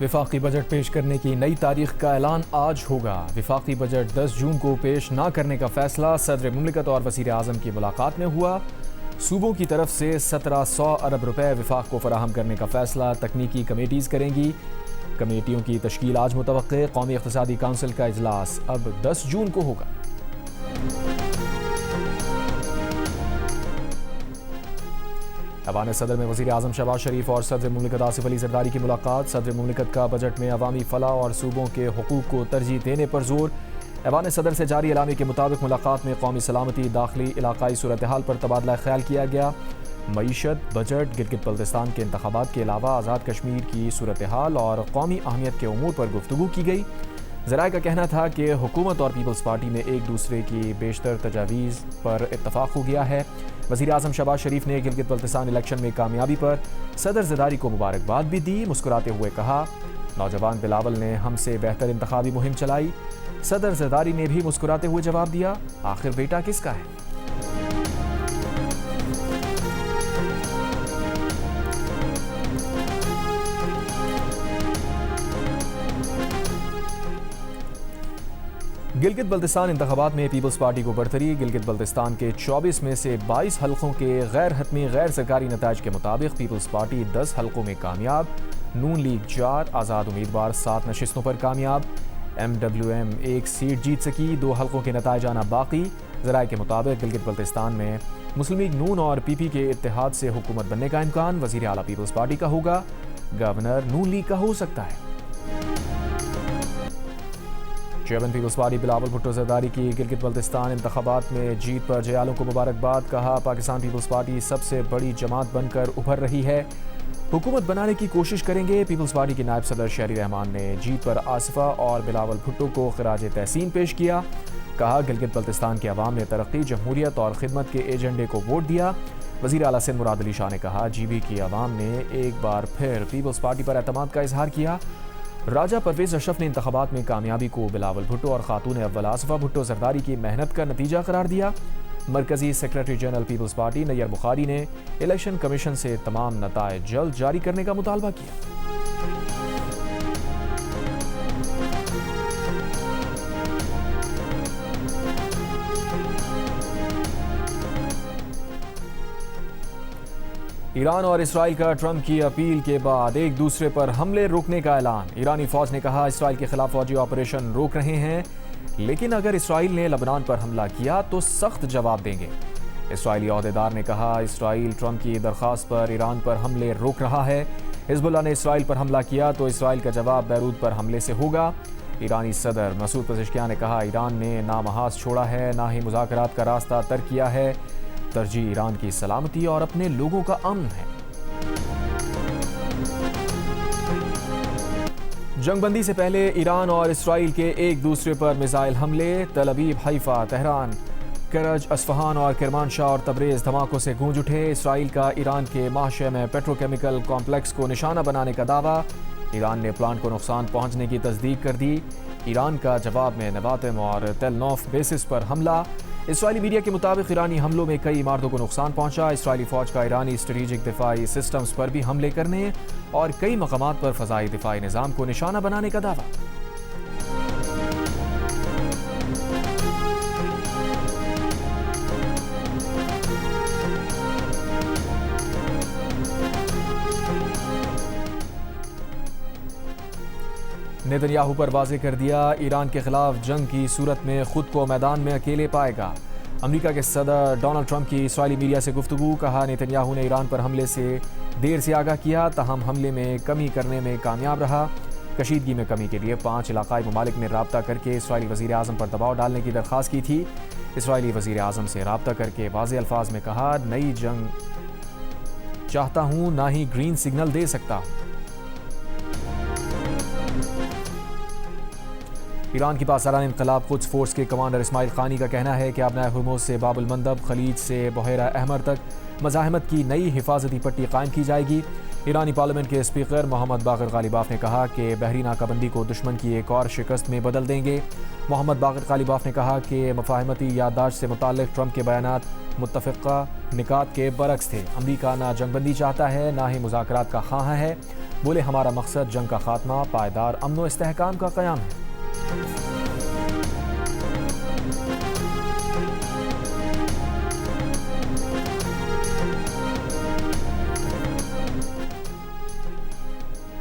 وفاقی بجٹ پیش کرنے کی نئی تاریخ کا اعلان آج ہوگا۔ وفاقی بجٹ 10 جون کو پیش نہ کرنے کا فیصلہ صدر مملکت اور وزیر اعظم کی ملاقات میں ہوا۔ صوبوں کی طرف سے 1700 ارب روپے وفاق کو فراہم کرنے کا فیصلہ تکنیکی کمیٹیز کریں گی۔ کمیٹیوں کی تشکیل آج متوقع۔ قومی اقتصادی کونسل کا اجلاس اب 10 جون کو ہوگا۔ ایوان صدر میں وزیر اعظم شہباز شریف اور صدر مملکت آصف علی زرداری کی ملاقات۔ صدر مملکت کا بجٹ میں عوامی فلاح اور صوبوں کے حقوق کو ترجیح دینے پر زور۔ ایوان صدر سے جاری اعلامیے کے مطابق ملاقات میں قومی سلامتی، داخلی علاقائی صورتحال پر تبادلہ خیال کیا گیا۔ معیشت، بجٹ، گلگت بلتستان کے انتخابات کے علاوہ آزاد کشمیر کی صورتحال اور قومی اہمیت کے امور پر گفتگو کی گئی۔ ذرائع کا کہنا تھا کہ حکومت اور پیپلز پارٹی میں ایک دوسرے کی بیشتر تجاویز پر اتفاق ہو گیا ہے۔ وزیر اعظم شہباز شریف نے گلگت بلتستان الیکشن میں کامیابی پر صدر زرداری کو مبارکباد بھی دی۔ مسکراتے ہوئے کہا، نوجوان بلاول نے ہم سے بہتر انتخابی مہم چلائی۔ صدر زرداری نے بھی مسکراتے ہوئے جواب دیا، آخر بیٹا کس کا ہے؟ گلگت بلتستان انتخابات میں پیپلز پارٹی کو برتری۔ گلگت بلتستان کے 24 میں سے 22 حلقوں کے غیر حتمی غیر سرکاری نتائج کے مطابق پیپلز پارٹی 10 حلقوں میں کامیاب، نون لیگ 4، آزاد امیدوار 7 نشستوں پر کامیاب، MWM 1 سیٹ جیت سکی، 2 حلقوں کے نتائج آنا باقی۔ ذرائع کے مطابق گلگت بلتستان میں مسلم لیگ نون اور PP کے اتحاد سے حکومت بننے کا امکان وزیر اعلیٰ پیپلز پارٹی کا ہوگا، گورنر نون لیگ کا ہو سکتا ہے۔ Chairman Peoples Party Bilawal Bhutto Zardari کی گلگت بلتستان انتخابات میں جیت پر جیالوں کو مبارکباد۔ کہا، پاکستان پیپلز پارٹی سب سے بڑی جماعت بن کر ابھر رہی ہے، حکومت بنانے کی کوشش کریں گے۔ پیپلز پارٹی کے نائب صدر شہری رحمان نے جیت پر آصفہ اور بلاول بھٹو کو خراج تحسین پیش کیا۔ کہا، گلگت بلتستان کے عوام نے ترقی، جمہوریت اور خدمت کے ایجنڈے کو ووٹ دیا۔ وزیر اعلیٰ سندھ مراد علی شاہ نے کہا، GB کی عوام نے ایک بار پھر پیپلز پارٹی پر اعتماد کا اظہار کیا۔ راجہ پرویز اشرف نے انتخابات میں کامیابی کو بلاول بھٹو اور خاتون اول آصفہ بھٹو زرداری کی محنت کا نتیجہ قرار دیا۔ مرکزی سیکریٹری جنرل پیپلز پارٹی نیر بخاری نے الیکشن کمیشن سے تمام نتائج جلد جاری کرنے کا مطالبہ کیا۔ ایران اور اسرائیل کا ٹرمپ کی اپیل کے بعد ایک دوسرے پر حملے روکنے کا اعلان۔ ایرانی فوج نے کہا، اسرائیل کے خلاف فوجی آپریشن روک رہے ہیں، لیکن اگر اسرائیل نے لبنان پر حملہ کیا تو سخت جواب دیں گے۔ اسرائیلی عہدیدار نے کہا، اسرائیل ٹرمپ کی درخواست پر ایران پر حملے روک رہا ہے۔ حزب اللہ نے اسرائیل پر حملہ کیا تو اسرائیل کا جواب بیروت پر حملے سے ہوگا۔ ایرانی صدر مسعود پزشکیان نے کہا، ایران نے نہ محاذ چھوڑا ہے، نہ ہی مذاکرات کا راستہ ترک کیا ہے، ترجیح ایران کی سلامتی اور اپنے لوگوں کا امن ہے۔ جنگ بندی سے پہلے ایران اور اسرائیل کے ایک دوسرے پر میزائل حملے۔ تل ابیب، حیفا، تہران، کرج، اصفہان اور کرمانشاہ اور تبریز دھماکوں سے گونج اٹھے۔ اسرائیل کا ایران کے محشے میں پیٹروکیمیکل کمپلیکس کو نشانہ بنانے کا دعویٰ۔ ایران نے پلانٹ کو نقصان پہنچنے کی تصدیق کر دی۔ ایران کا جواب میں نواتم اور تل نوف بیسز پر حملہ۔ اسرائیلی میڈیا کے مطابق ایرانی حملوں میں کئی عمارتوں کو نقصان پہنچا۔ اسرائیلی فوج کا ایرانی اسٹریٹجک دفاعی سسٹمز پر بھی حملے کرنے اور کئی مقامات پر فضائی دفاعی نظام کو نشانہ بنانے کا دعویٰ۔ نیتن یاہو پر واضح کر دیا، ایران کے خلاف جنگ کی صورت میں خود کو میدان میں اکیلے پائے گا۔ امریکہ کے صدر ڈونلڈ ٹرمپ کی اسرائیلی میڈیا سے گفتگو۔ کہا، نیتن یاہو نے ایران پر حملے سے دیر سے آگاہ کیا، تاہم حملے میں کمی کرنے میں کامیاب رہا۔ کشیدگی میں کمی کے لیے 5 علاقائی ممالک نے رابطہ کر کے اسرائیلی وزیر اعظم پر دباؤ ڈالنے کی درخواست کی تھی۔ اسرائیلی وزیر اعظم سے رابطہ کر کے واضح الفاظ میں کہا، نئی جنگ چاہتا ہوں، نہ ہی گرین سگنل دے سکتا ہوں۔ ایران کی پاسداران انقلاب قدس فورس کے کمانڈر اسماعیل خانی کا کہنا ہے کہ ابنائے ہرموز سے باب المندب، خلیج سے بحیرہ احمر تک مزاحمت کی نئی حفاظتی پٹی قائم کی جائے گی۔ ایرانی پارلیمنٹ کے اسپیکر محمد باقر غالیباف نے کہا کہ بحری ناکہ بندی کو دشمن کی ایک اور شکست میں بدل دیں گے۔ محمد باقر غالیباف نے کہا کہ مفاہمتی یادداشت سے متعلق ٹرمپ کے بیانات متفقہ نکات کے برعکس تھے۔ امریکہ نہ جنگ بندی چاہتا ہے، نہ ہی مذاکرات کا خواہاں ہے۔ بولے ہمارا مقصد جنگ کا خاتمہ، پائیدار امن و استحکام کا قیام ہے۔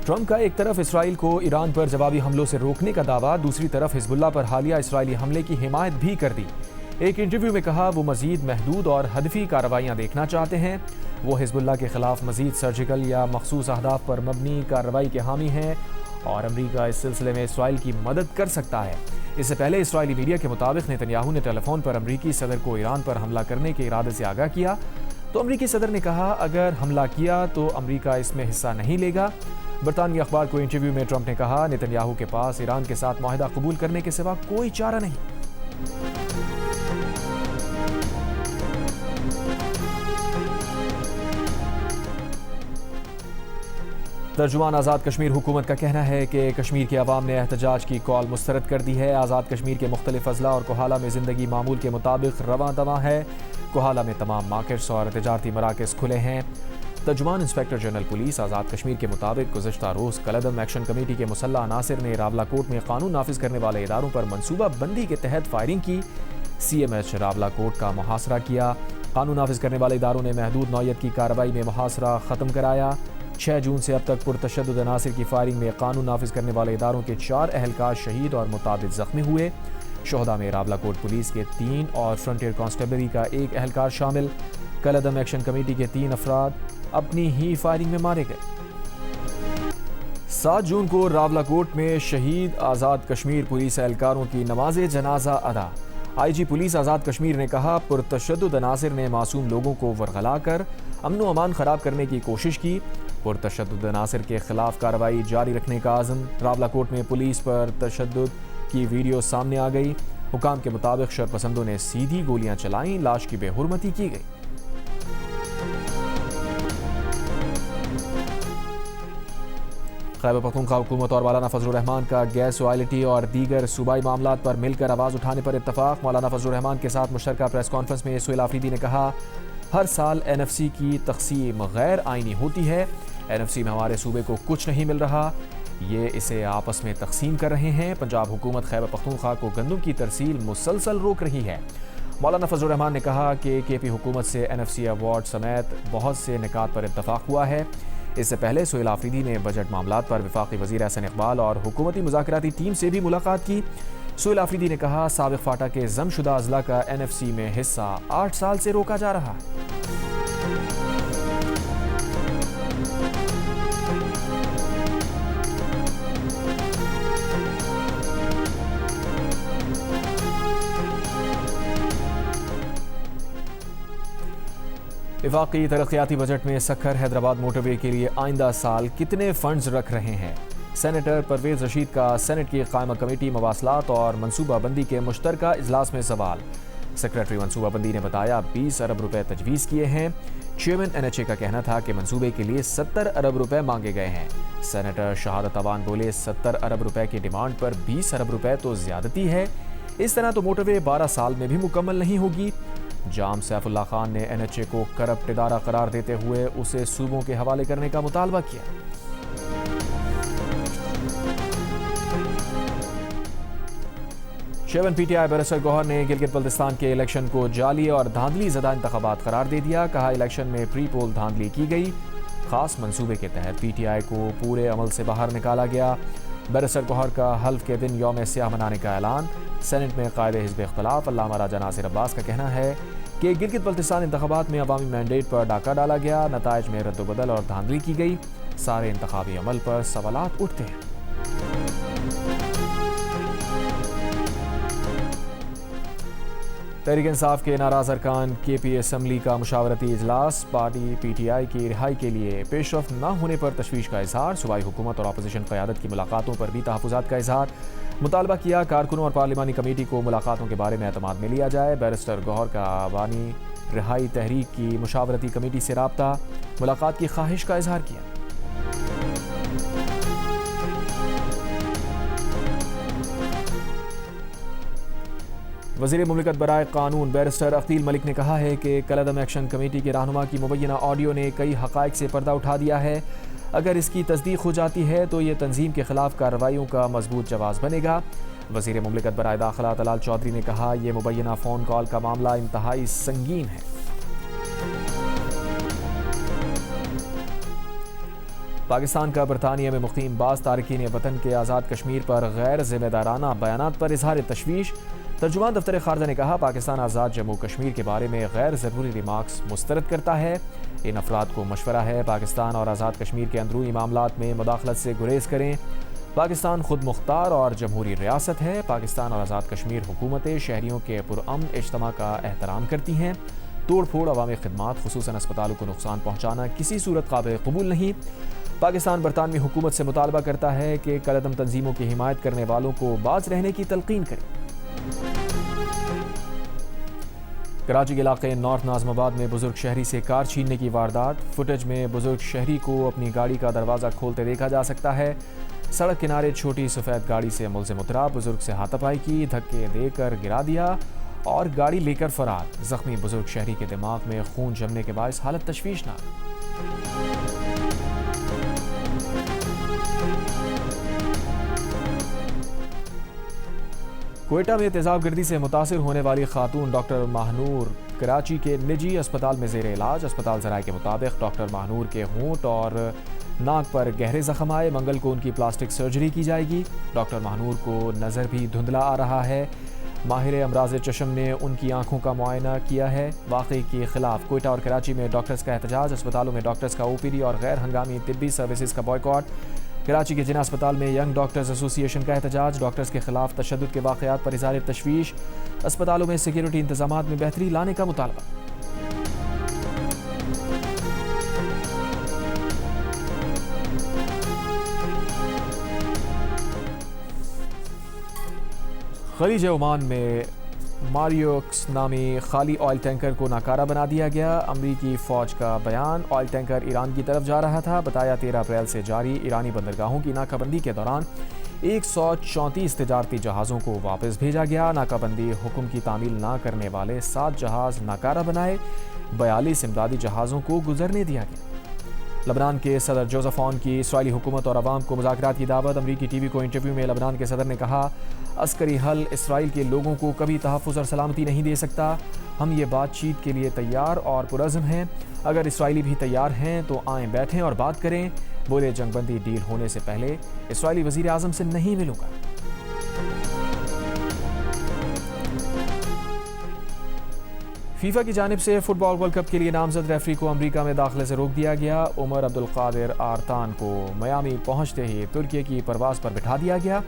ٹرمپ کا ایک طرف اسرائیل کو ایران پر جوابی حملوں سے روکنے کا دعویٰ، دوسری طرف حزب اللہ پر حالیہ اسرائیلی حملے کی حمایت بھی کر دی۔ ایک انٹرویو میں کہا وہ مزید محدود اور ہدفی کارروائیاں دیکھنا چاہتے ہیں۔ وہ حزب اللہ کے خلاف مزید سرجیکل یا مخصوص اہداف پر مبنی کارروائی کے حامی ہیں اور امریکہ اس سلسلے میں اسرائیل کی مدد کر سکتا ہے۔ اس سے پہلے اسرائیلی میڈیا کے مطابق نتنیاہو نے ٹیلی فون پر امریکی صدر کو ایران پر حملہ کرنے کے ارادے سے آگاہ کیا تو امریکی صدر نے کہا اگر حملہ کیا تو امریکہ اس میں حصہ نہیں لے گا۔ برطانوی اخبار کو انٹرویو میں ٹرمپ نے کہا نتنیاہو کے پاس ایران کے ساتھ معاہدہ قبول کرنے کے سوا کوئی چارہ نہیں۔ ترجمان آزاد کشمیر حکومت کا کہنا ہے کہ کشمیر کے عوام نے احتجاج کی کال مسترد کر دی ہے۔ آزاد کشمیر کے مختلف اضلاع اور کوہالہ میں زندگی معمول کے مطابق رواں دواں ہے۔ کوہالہ میں تمام مارکیٹس اور تجارتی مراکز کھلے ہیں۔ ترجمان inspector general police Azad Kashmir کے مطابق گزشتہ روز کلعدم ایکشن کمیٹی کے مسلح عناصر نے راولاکوٹ میں قانون نافذ کرنے والے اداروں پر منصوبہ بندی کے تحت فائرنگ کی۔ سی ایم ایچ راولاکوٹ کا محاصرہ کیا۔ قانون نافذ کرنے والے اداروں نے محدود نوعیت کی کارروائی میں محاصرہ ختم کرایا۔ 6 جون سے اب تک پرتشدد عناصر کی فائرنگ میں قانون نافذ کرنے والے اداروں کے 4 اہلکار شہید اور متعدد زخمی ہوئے۔ شہداء میں راولاکوٹ پولیس کے 3 اور فرنٹیئر کانسٹیبلری کا 1 اہلکار شامل۔ کلعدم ایکشن کمیٹی کے 3 افراد اپنی ہی فائرنگ میں مارے گئے۔ 7 جون کو راولاکوٹ میں شہید آزاد کشمیر پولیس اہلکاروں کی نماز جنازہ ادا۔ آئی جی پولیس آزاد کشمیر نے کہا پرتشدد عناصر نے معصوم لوگوں کو ورغلا کر امن و امان خراب کرنے کی کوشش کی۔ پرتشدد عناصر کے خلاف کارروائی جاری رکھنے کا عزم۔ راولاکوٹ میں پولیس پر تشدد کی ویڈیو سامنے آ گئی۔ حکام کے مطابق شرپسندوں نے سیدھی گولیاں چلائیں، لاش کی بے حرمتی کی گئی۔ خیبر پختونخوا حکومت اور مولانا فضل الرحمان کا گیس رائلٹی اور دیگر صوبائی معاملات پر مل کر آواز اٹھانے پر اتفاق۔ مولانا فضل الرحمان کے ساتھ مشترکہ پریس کانفرنس میں سہیل آفریدی نے کہا ہر سال این ایف سی کی تقسیم غیر آئینی ہوتی ہے۔ این ایف سی میں ہمارے صوبے کو کچھ نہیں مل رہا، یہ اسے آپس میں تقسیم کر رہے ہیں۔ پنجاب حکومت خیبر پختونخوا کو گندم کی ترسیل مسلسل روک رہی ہے۔ مولانا فضل الرحمان نے کہا کہ کے پی حکومت سے این ایف سی ایوارڈ سمیت بہت سے نکات پر اتفاق ہوا ہے۔ اس سے پہلے سہیل آفریدی نے بجٹ معاملات پر وفاقی وزیر احسن اقبال اور حکومتی مذاکراتی ٹیم سے بھی ملاقات کی۔ سہیل آفریدی نے کہا سابق فاٹا کے ضم شدہ اضلاع کا این ایف سی میں حصہ 8 سال سے روکا جا رہا ہے۔ وفاقی ترقیاتی بجٹ میں سکھر حیدرآباد موٹر وے کے لیے آئندہ سال کتنے فنڈز رکھ رہے ہیں؟ سینیٹر پرویز رشید کا سینٹ کی قائمہ کمیٹی مواصلات اور منصوبہ بندی کے مشترکہ اجلاس میں سوال۔ سیکریٹری منصوبہ بندی نے بتایا 20 ارب روپے تجویز کیے ہیں۔ چیئرمین این ایچ اے کا کہنا تھا کہ منصوبے کے لیے 70 ارب روپے مانگے گئے ہیں۔ سینیٹر شہادت اوان بولے 70 ارب روپے کی ڈیمانڈ پر 20 ارب روپے تو زیادتی ہے، اس طرح تو موٹر وے 12 سال میں بھی مکمل نہیں ہوگی۔ جام سیف اللہ خان نے این ایچ اے کو کرپٹ ادارہ قرار دیتے ہوئے اسے صوبوں کے حوالے کرنے کا مطالبہ کیا۔ Chairman P T I barrister Gohar نے گلگت بلتستان کے الیکشن کو جعلی اور دھاندلی زدہ انتخابات قرار دے دیا۔ کہا الیکشن میں پری پول دھاندلی کی گئی، خاص منصوبے کے تحت پی ٹی آئی کو پورے عمل سے باہر نکالا گیا۔ بیرسٹر گوہر کا حلف کے دن یوم سیاہ منانے کا اعلان۔ سینٹ میں قائد حزب اختلاف علامہ راجہ ناصر عباس کا کہنا ہے کہ گلگت بلتستان انتخابات میں عوامی مینڈیٹ پر ڈاکہ ڈالا گیا، نتائج میں رد و بدل اور دھاندلی کی گئی، سارے انتخابی عمل پر سوالات اٹھتے ہیں۔ تحریک انصاف کے ناراض ارکان کے پی اسمبلی کا مشاورتی اجلاس۔ پارٹی پی ٹی آئی کی رہائی کے لیے پیش رفت نہ ہونے پر تشویش کا اظہار۔ صوبائی حکومت اور اپوزیشن قیادت کی ملاقاتوں پر بھی تحفظات کا اظہار۔ مطالبہ کیا کارکنوں اور پارلیمانی کمیٹی کو ملاقاتوں کے بارے میں اعتماد میں لیا جائے۔ بیرسٹر گوہر کا عوانی رہائی تحریک کی مشاورتی کمیٹی سے رابطہ، ملاقات کی خواہش کا اظہار کیا۔ وزیر مملکت برائے قانون بیرسٹر عقیل ملک نے کہا ہے کہ کلعدم ایکشن کمیٹی کے رہنما کی مبینہ آڈیو نے کئی حقائق سے پردہ اٹھا دیا ہے۔ اگر اس کی تصدیق ہو جاتی ہے تو یہ تنظیم کے خلاف کارروائیوں کا مضبوط جواز بنے گا۔ وزیر مملکت برائے داخلہ طلال چودھری نے کہا، یہ مبینہ فون کال کا معاملہ انتہائی سنگین ہے۔ پاکستان کا برطانیہ میں مقیم بعض تارکین وطن کے آزاد کشمیر پر غیر ذمہ دارانہ بیانات پر اظہار تشویش۔ ترجمان دفتر خارجہ نے کہا، پاکستان آزاد جموں کشمیر کے بارے میں غیر ضروری ریمارکس مسترد کرتا ہے۔ ان افراد کو مشورہ ہے پاکستان اور آزاد کشمیر کے اندرونی معاملات میں مداخلت سے گریز کریں۔ پاکستان خود مختار اور جمہوری ریاست ہے۔ پاکستان اور آزاد کشمیر حکومتیں شہریوں کے پرامن اجتماع کا احترام کرتی ہیں۔ توڑ پھوڑ عوامی خدمات خصوصاً اسپتالوں کو نقصان پہنچانا کسی صورت قابل قبول نہیں۔ پاکستان برطانوی حکومت سے مطالبہ کرتا ہے کہ کالعدم تنظیموں کی حمایت کرنے والوں کو باز رہنے کی تلقین کرے۔ کراچی کے علاقے نارتھ ناظم آباد میں بزرگ شہری سے کار چھیننے کی واردات۔ فوٹیج میں بزرگ شہری کو اپنی گاڑی کا دروازہ کھولتے دیکھا جا سکتا ہے۔ سڑک کنارے چھوٹی سفید گاڑی سے ملزم اترا، بزرگ سے ہاتھا پائی کی، دھکے دے کر گرا دیا اور گاڑی لے کر فرار۔ زخمی بزرگ شہری کے دماغ میں خون جمنے کے باعث حالت تشویشناک۔ کوئٹہ میں تیزاب گردی سے متاثر ہونے والی خاتون ڈاکٹر ماہنور کراچی کے نجی اسپتال میں زیر علاج۔ اسپتال ذرائع کے مطابق ڈاکٹر ماہنور کے ہونٹ اور ناک پر گہرے زخم آئے۔ منگل کو ان کی پلاسٹک سرجری کی جائے گی۔ ڈاکٹر ماہنور کو نظر بھی دھندلا آ رہا ہے۔ ماہر امراض چشم نے ان کی آنکھوں کا معائنہ کیا ہے۔ واقعے کے خلاف کوئٹہ اور کراچی میں ڈاکٹرز کا احتجاج۔ اسپتالوں میں ڈاکٹرز کا OPD اور غیر ہنگامی طبی سروسز کا بائیکاٹ۔ کراچی کے جناح اسپتال میں ینگ ڈاکٹرز ایسوسی ایشن کا احتجاج۔ ڈاکٹرز کے خلاف تشدد کے واقعات پر اظہار تشویش۔ اسپتالوں میں سیکیورٹی انتظامات میں بہتری لانے کا مطالبہ۔ خلیج عمان میں ماریوکس نامی خالی آئل ٹینکر کو ناکارہ بنا دیا گیا۔ امریکی فوج کا بیان، آئل ٹینکر ایران کی طرف جا رہا تھا۔ بتایا 13 اپریل سے جاری ایرانی بندرگاہوں کی ناکہ بندی کے دوران 134 تجارتی جہازوں کو واپس بھیجا گیا۔ ناکہ بندی حکم کی تعمیل نہ کرنے والے 7 جہاز ناکارہ بنائے، 42 امدادی جہازوں کو گزرنے دیا گیا۔ لبنان کے صدر جوزف اون کی اسرائیلی حکومت اور عوام کو مذاکرات کی دعوت۔ امریکی ٹی وی کو انٹرویو میں لبنان کے صدر نے کہا، عسکری حل اسرائیل کے لوگوں کو کبھی تحفظ اور سلامتی نہیں دے سکتا۔ ہم یہ بات چیت کے لیے تیار اور پرعزم ہیں۔ اگر اسرائیلی بھی تیار ہیں تو آئیں بیٹھیں اور بات کریں۔ بولے، جنگ بندی ڈیل ہونے سے پہلے اسرائیلی وزیر اعظم سے نہیں ملوں گا۔ فیفا کی جانب سے فٹ بال ورلڈ کپ کے لیے نامزد ریفری کو امریکہ میں داخلے سے روک دیا گیا۔ عمر عبدالقادر آرتان کو میامی پہنچتے ہی ترکی کی پرواز پر بٹھا دیا گیا۔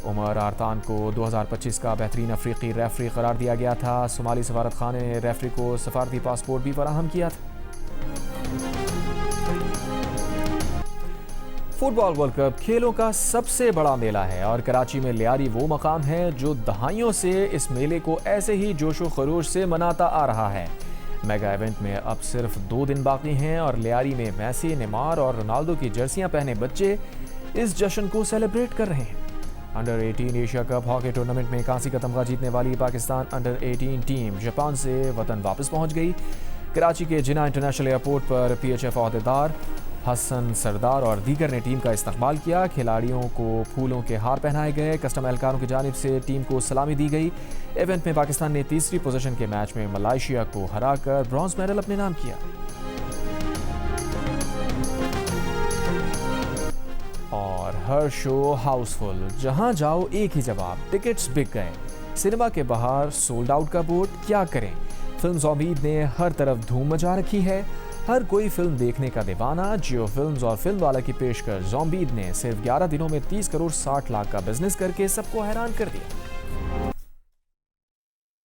عمر آرتان کو 2025 کا بہترین افریقی ریفری قرار دیا گیا تھا۔ صومالی سفارت خانے نے ریفری کو سفارتی پاسپورٹ بھی فراہم کیا تھا۔ فٹ بال ورلڈ کپ کھیلوں کا سب سے بڑا میلہ ہے اور کراچی میں لیاری وہ مقام ہے جو دہائیوں سے اس میلے کو ایسے ہی جوش و خروش سے مناتا آ رہا ہے۔ میگا ایونٹ میں اب صرف 2 دن باقی ہیں اور لیاری میں میسی، نیمار اور رونالڈو کی جرسیاں پہنے بچے اس جشن کو سیلیبریٹ کر رہے ہیں۔ Under 18 Asia cup hockey tournament میں کانسی کا تمغہ جیتنے والی پاکستان انڈر 18 ٹیم جاپان سے وطن واپس پہنچ گئی۔ کراچی کے جناح انٹرنیشنل ایئرپورٹ پر PHF عہدیدار حسن سردار اور دیگر نے ٹیم کا استقبال کیا۔ کھلاڑیوں کو پھولوں کے ہار پہنائے گئے۔ کسٹم اہلکاروں کی جانب سے ٹیم کو سلامی دی گئی۔ ایونٹ میں پاکستان نے تیسری پوزیشن کے میچ میں ملائیشیا کو ہرا کر برونز میڈل اپنے نام کیا۔ اور ہر شو ہاؤس فل، جہاں جاؤ ایک ہی جواب، ٹکٹس بک گئے۔ سنیما کے باہر سولڈ آؤٹ کا بورڈ، کیا کریں؟ فلم زومبید نے ہر طرف دھوم مچا رکھی ہے۔ ہر کوئی فلم دیکھنے کا دیوانہ۔ جیو فلمز اور فلم والا کی پیشکش زومبید نے صرف 11 دنوں میں 30 کروڑ 60 لاکھ کا بزنس کر کے سب کو حیران کر دیا۔